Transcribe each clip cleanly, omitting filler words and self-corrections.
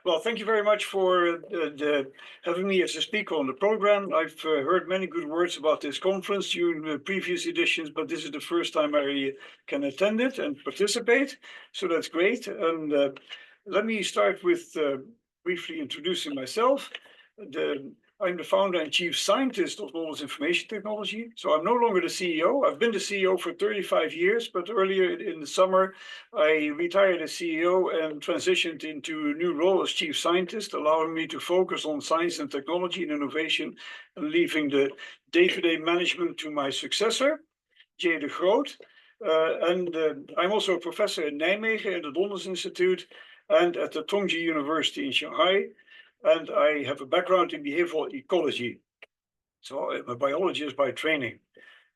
Well, thank you very much for having me as a speaker on the program. I've heard many good words about this conference during the previous editions, but this is the first time I can attend it and participate, so that's great. And let me start with briefly introducing myself. I'm the founder and chief scientist of Noldus Information Technology. So I'm no longer the CEO. I've been the CEO for 35 years, but earlier in the summer, I retired as CEO and transitioned into a new role as chief scientist, allowing me to focus on science and technology and innovation, and leaving the day-to-day management to my successor, Jay de Groot. I'm also a professor in Nijmegen at the Noldus Institute and at the Tongji University in Shanghai. And I have a background in behavioral ecology. So I'm a biologist by training.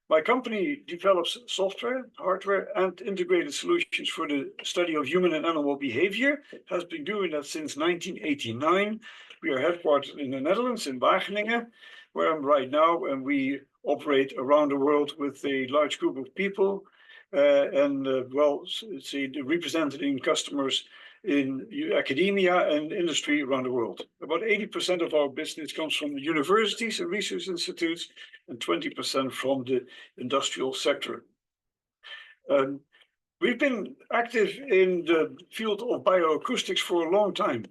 My company develops software, hardware, and integrated solutions for the study of human and animal behavior. It has been doing that since 1989. We are headquartered in the Netherlands, in Wageningen, where I'm right now, and we operate around the world with a large group of people representing customers in academia and industry around the world. About 80% of our business comes from universities and research institutes, and 20% from the industrial sector. We've been active in the field of bioacoustics for a long time.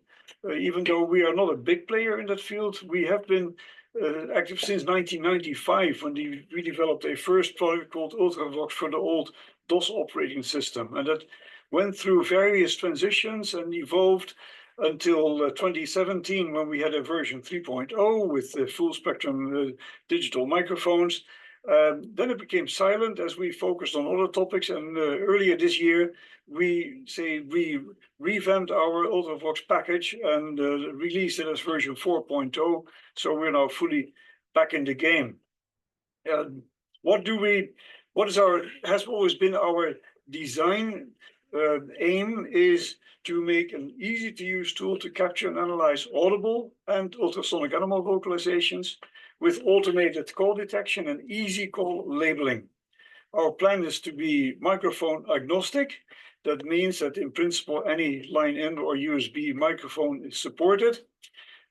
Even though we are not a big player in that field, we have been active since 1995, when we developed a first product called UltraVox for the old DOS operating system. And that went through various transitions and evolved until 2017, when we had a version 3.0 with the full spectrum digital microphones. Then it became silent as we focused on other topics. And earlier this year, we revamped our UltraVox package and released it as version 4.0. So we're now fully back in the game. Has always been our design aim is to make an easy-to-use tool to capture and analyze audible and ultrasonic animal vocalizations with automated call detection and easy call labeling. Our plan is to be microphone agnostic. That means that in principle, any line in or USB microphone is supported.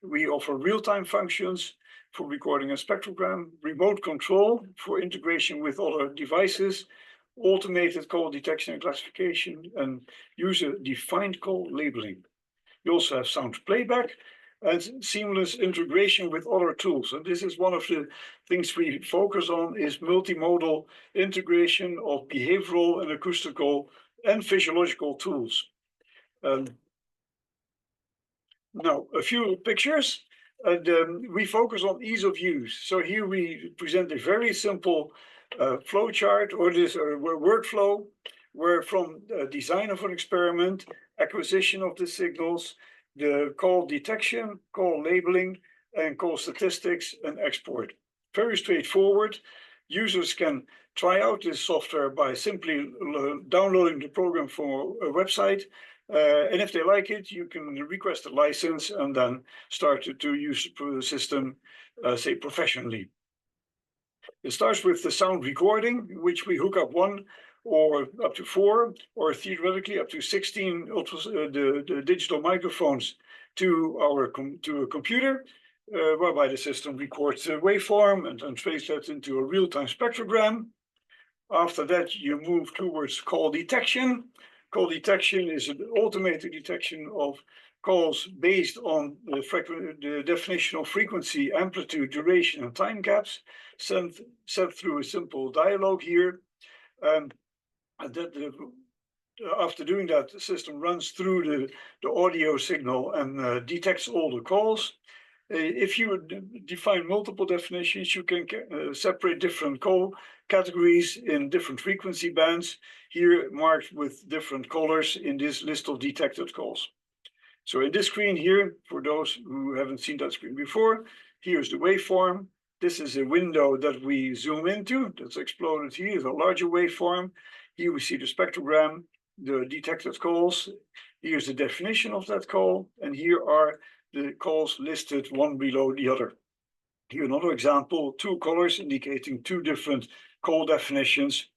We offer real-time functions for recording a spectrogram, remote control for integration with other devices, automated call detection and classification, and user-defined call labeling. We also have sound playback and seamless integration with other tools. And this is one of the things we focus on, is multimodal integration of behavioral and acoustical and physiological tools. Now, a few pictures. We focus on ease of use. So here we present a very simple flow chart, or this workflow, where from design of an experiment, acquisition of the signals, the call detection, call labeling, and call statistics and export. Very straightforward. Users can try out this software by simply downloading the program from a website. And if they like it, you can request a license and then start to use the system, say, professionally. It starts with the sound recording, which we hook up 1 or up to 4, or theoretically up to 16 the digital microphones to a computer, whereby the system records a waveform and translates that into a real-time spectrogram. After that, you move towards call detection. Call detection is an automated detection of calls based on the definition of frequency, amplitude, duration, and time gaps, set through a simple dialogue here. After doing that, the system runs through the audio signal and detects all the calls. If you define multiple definitions, you can separate different call categories in different frequency bands, here marked with different colors in this list of detected calls. So in this screen here, for those who haven't seen that screen before, here's the waveform. This is a window that we zoom into, that's exploded here, is a larger waveform. Here we see the spectrogram, the detected calls. Here's the definition of that call, and here are the calls listed one below the other. Here another example, 2 colors indicating 2 different call definitions.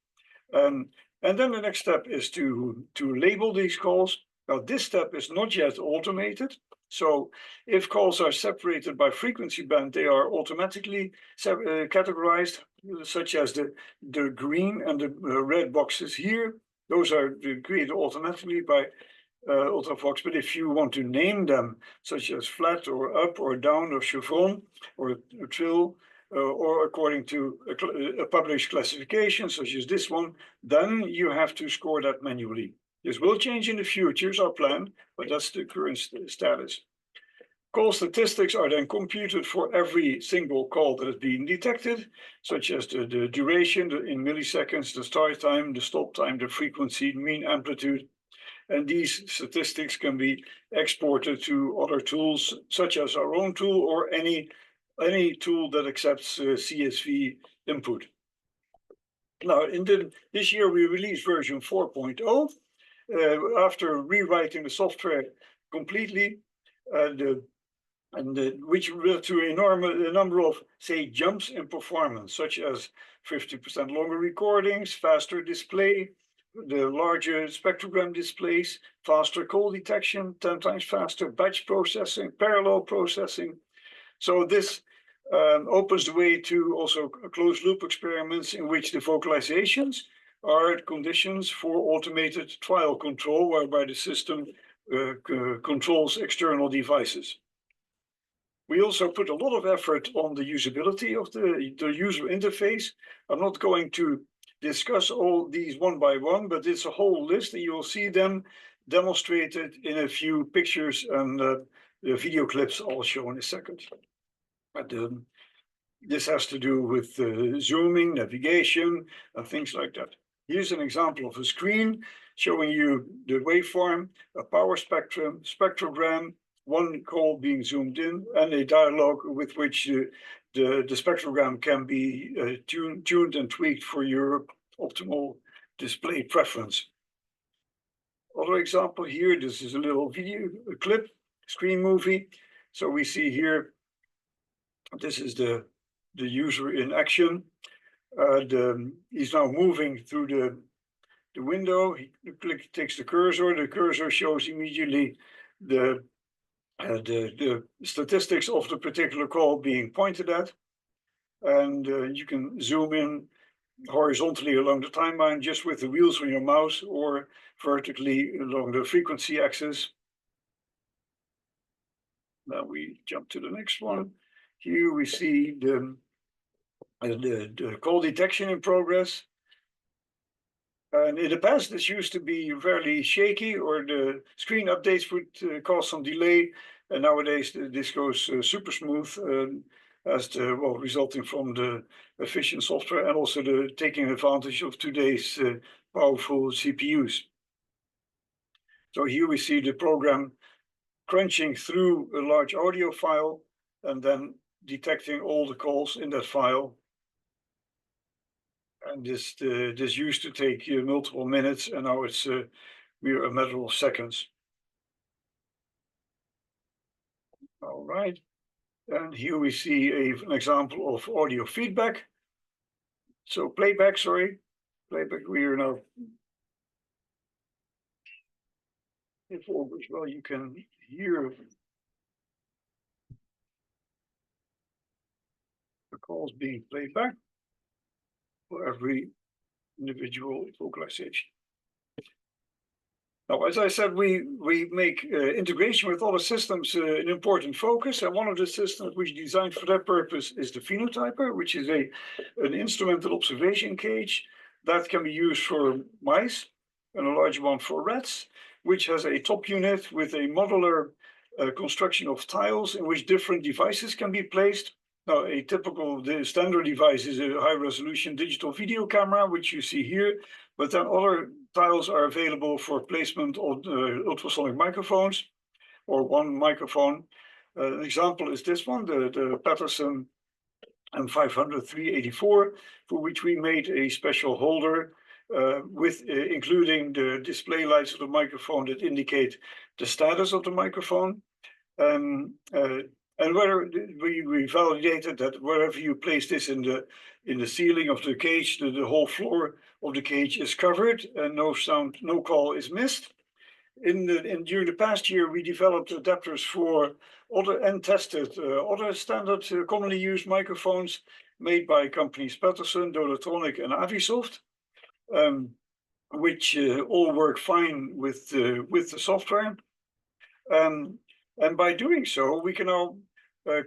And then the next step is to label these calls. Now this step is not yet automated, So if calls are separated by frequency band, they are automatically categorized, such as the green and the red boxes here. Those are created automatically by UltraVox, but if you want to name them, such as flat or up or down or chevron or trill, or according to a published classification, such as this one, then you have to score that manually. This will change in the future, is our plan, but that's the current status. Call statistics are then computed for every single call that is being detected, such as the duration in milliseconds, the start time, the stop time, the frequency, mean amplitude. And these statistics can be exported to other tools, such as our own tool or any tool that accepts CSV input. Now, this year we released version 4.0. After rewriting the software completely, which led to a number of, say, jumps in performance, such as 50% longer recordings, faster display, the larger spectrogram displays, faster call detection, 10 times faster batch processing, parallel processing. So this opens the way to also closed loop experiments in which the vocalizations are conditions for automated trial control, whereby the system controls external devices. We also put a lot of effort on the usability of the user interface. I'm not going to discuss all these one by one, but it's a whole list, and you will see them demonstrated in a few pictures and the video clips I'll show in a second. But this has to do with zooming, navigation, and things like that. Here's an example of a screen showing you the waveform, a power spectrum, spectrogram, one call being zoomed in, and a dialogue with which the spectrogram can be tuned and tweaked for your optimal display preference. Other example here, this is a little video clip, screen movie. So we see here, this is the user in action. He's now moving through the window. He takes the cursor shows immediately the statistics of the particular call being pointed at. And you can zoom in horizontally along the timeline just with the wheels on your mouse, or vertically along the frequency axis. Now we jump to the next one. Here we see the call detection in progress. And in the past, this used to be fairly shaky, or the screen updates would cause some delay. And nowadays, this goes super smooth, resulting from the efficient software and also the taking advantage of today's powerful CPUs. So here we see the program crunching through a large audio file and then detecting all the calls in that file. And this used to take multiple minutes, and now it's mere a matter of seconds. All right, and here we see an example of audio feedback. So playback, we are now, if all goes well, you can hear the calls being played back for every individual vocalization. Now, as I said, we make integration with other systems an important focus, and one of the systems which is designed for that purpose is the phenotyper, which is an instrumental observation cage that can be used for mice and a large one for rats, which has a top unit with a modular construction of tiles in which different devices can be placed. Now, the standard device is a high-resolution digital video camera, which you see here, but then other tiles are available for placement of ultrasonic microphones, or one microphone. An example is this one, the Patterson M500 384, for which we made a special holder including the display lights of the microphone that indicate the status of the microphone. And whether we validated that wherever you place this in the ceiling of the cage, the whole floor of the cage is covered and no call is missed. During the past year, we developed adapters for other and tested other standard commonly used microphones made by companies Patterson, Ultrasonic, and Avisoft, which all work fine with the software. And by doing so, we can now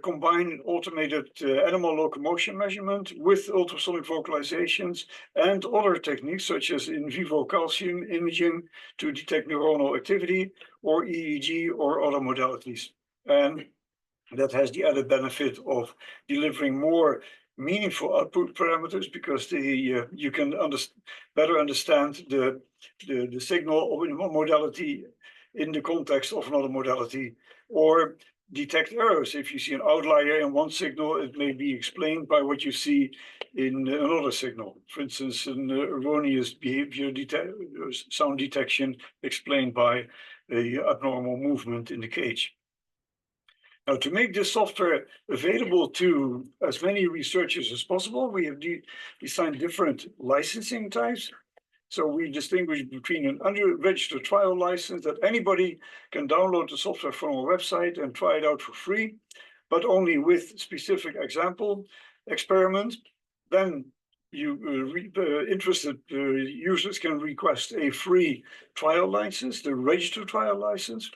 combine automated animal locomotion measurement with ultrasonic vocalizations and other techniques such as in vivo calcium imaging to detect neuronal activity, or EEG, or other modalities. And that has the added benefit of delivering more meaningful output parameters, because you can better understand the signal of one modality in the context of another modality, or detect errors. If you see an outlier in one signal, it may be explained by what you see in another signal. For instance, an erroneous behavior sound detection explained by a abnormal movement in the cage. Now, to make this software available to as many researchers as possible, we have designed different licensing types. So we distinguish between an unregistered trial license that anybody can download the software from our website and try it out for free, but only with specific experiments. Then interested users can request a free trial license, the registered trial license.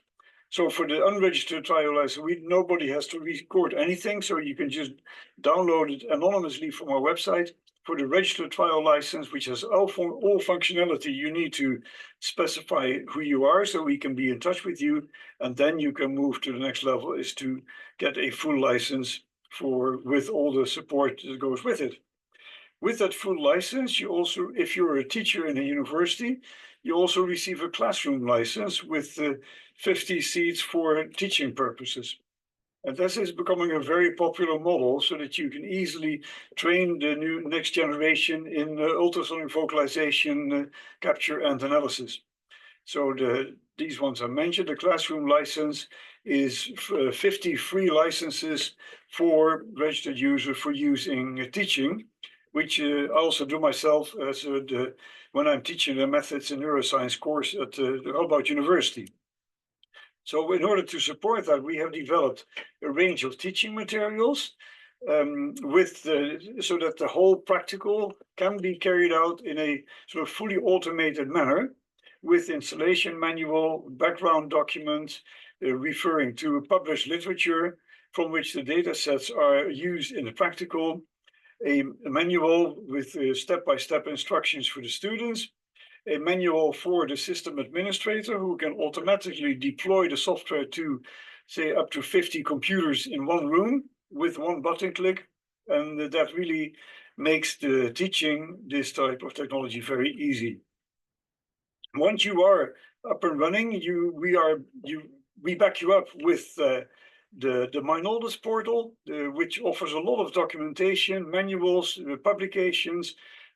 So for the unregistered trial license, nobody has to record anything, so you can just download it anonymously from our website. For the registered trial license, which has all functionality, you need to specify who you are so we can be in touch with you, and then you can move to the next level, is to get a full license with all the support that goes with it. With that full license, you also, if you're a teacher in a university, you also receive a classroom license with 50 seats for teaching purposes. And this is becoming a very popular model, so that you can easily train the next generation in ultrasonic vocalization capture and analysis. So these ones I mentioned. The classroom license is 50 free licenses for registered users for using teaching, which I also do myself as when I'm teaching the methods in neuroscience course at the Radboud University. So in order to support that, we have developed a range of teaching materials so that the whole practical can be carried out in a sort of fully automated manner, with installation manual, background documents referring to published literature from which the data sets are used in the practical, a manual with step-by-step instructions for the students, a manual for the system administrator who can automatically deploy the software to, say, up to 50 computers in one room with one button click. And that really makes the teaching this type of technology very easy. Once you are up and running, we back you up with the My Noldus portal, which offers a lot of documentation, manuals, publications,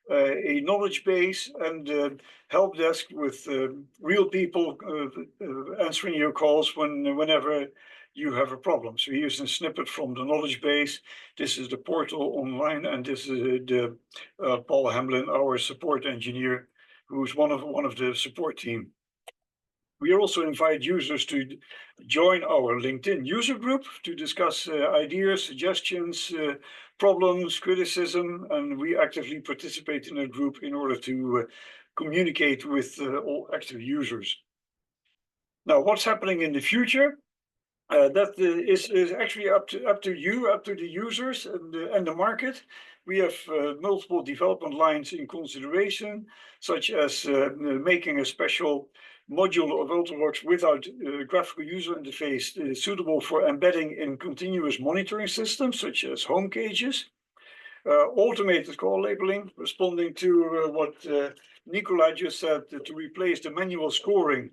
a knowledge base, and help desk with real people answering your calls whenever you have a problem. So here's a snippet from the knowledge base. This is the portal online, and this is Paul Hamlin, our support engineer, who's one of the support team. We also invite users to join our LinkedIn user group to discuss ideas, suggestions, problems, criticism, and we actively participate in a group in order to communicate with all active users. Now, what's happening in the future? That is actually up to you, up to the users and the market. We have multiple development lines in consideration, such as making a special module of UltraVox without graphical user interface suitable for embedding in continuous monitoring systems, such as home cages. Automated call labeling, responding to what Nicola just said, to replace the manual scoring,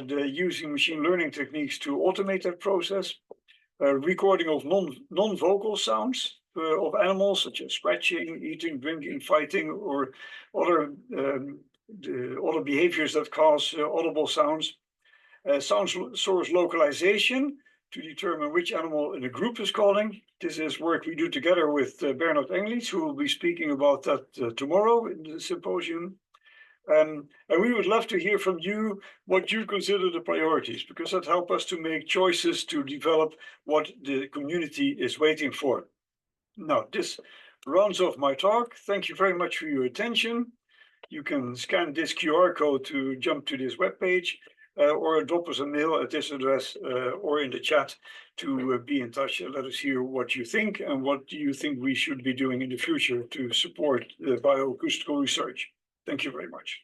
using machine learning techniques to automate that process. Recording of non-vocal sounds of animals, such as scratching, eating, drinking, fighting, or other behaviors that cause audible sounds. Sound source localization to determine which animal in a group is calling. This is work we do together with Bernard English, who will be speaking about that tomorrow in the symposium. And we would love to hear from you what you consider the priorities, because that helps us to make choices to develop what the community is waiting for. Now, this rounds off my talk. Thank you very much for your attention. You can scan this QR code to jump to this webpage, or drop us a mail at this address, or in the chat to be in touch and let us hear what you think and what do you think we should be doing in the future to support bioacoustical research. Thank you very much.